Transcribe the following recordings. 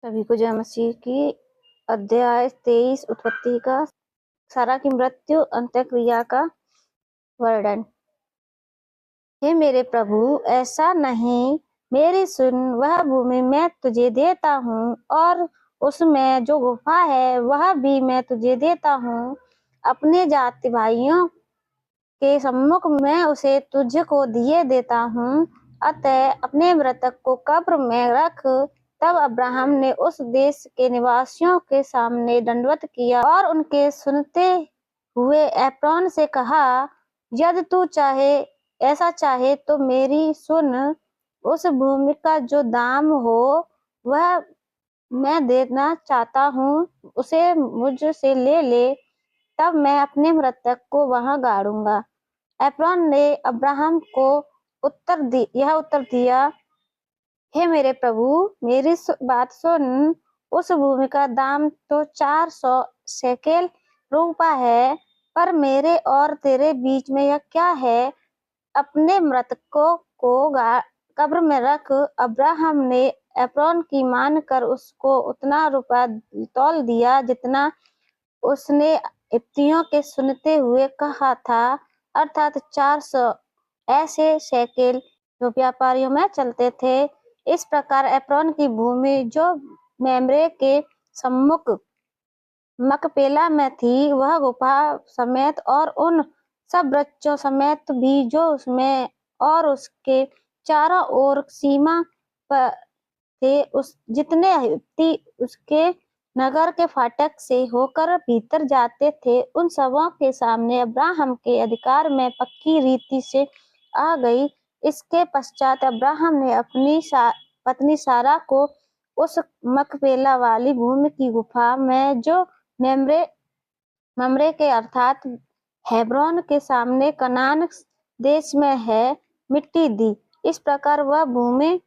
सभी को जय मसीह की। अध्याय 23 उत्पत्ति का सारा की मृत्यु अंत्यक्रिया का वर्णन। हे मेरे प्रभु, ऐसा नहीं, मेरी सुन। वह भूमि मैं तुझे देता हूँ और उसमें जो गुफा है वह भी मैं तुझे देता हूँ। अपने जाति भाइयों के सम्मुख मैं उसे तुझको दिए देता हूँ। अतः अपने मृतक को कब्र में रख। तब अब्राहम ने उस देश के निवासियों के सामने दंडवत किया और उनके सुनते हुए एप्रॉन से कहा, यदि तू ऐसा चाहे तो मेरी सुन। उस भूमि का जो दाम हो वह मैं देना चाहता हूँ, उसे मुझसे ले ले। तब मैं अपने मृतक को वहां गाड़ूंगा। एप्रॉन ने अब्राहम को यह उत्तर दिया, हे मेरे प्रभु, मेरी बात सुन। उस भूमि का दाम तो 400 शेकेल रूपा है, पर मेरे और तेरे बीच में यह क्या है? अपने मृतकों को कब्र में रख। अब्राहम ने एप्रॉन की मानकर उसको उतना रुपया तौल दिया जितना उसने इब्तियों के सुनते हुए कहा था, अर्थात 400 ऐसे शेकेल जो व्यापारियों में चलते थे। इस प्रकार एप्रॉन की भूमि जो मेम्रे के सम्मुख मकपेला में थी, वह गुफा समेत और उन सब वृक्षों समेत भी जो उसमें और उसके चारों ओर सीमा पर थे, जितने हिब्ती उसके नगर के फाटक से होकर भीतर जाते थे, उन सबों के सामने अब्राहम के अधिकार में पक्की रीति से आ गई। इसके पश्चात अब्राहम ने अपनी पत्नी सारा को उस मकपेला वाली भूमि की गुफा में जो ममरे के अर्थात हेब्रोन के सामने कनान देश में है, मिट्टी दी। इस प्रकार वह भूमि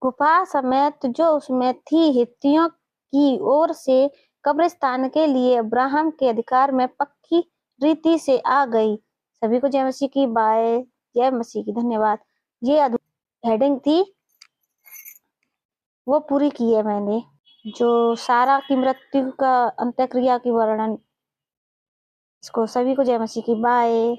गुफा समेत जो उसमें थी हित्तियों की ओर से कब्रिस्तान के लिए अब्राहम के अधिकार में पक्की रीति से आ गई। सभी को जय मसीह की। बाय। जय मसीह की। धन्यवाद। ये हेडिंग थी, वो पूरी की है मैंने, जो सारा की मृत्यु का अंत्यक्रिया की वर्णन। इसको सभी को जय मसीह की। बाय।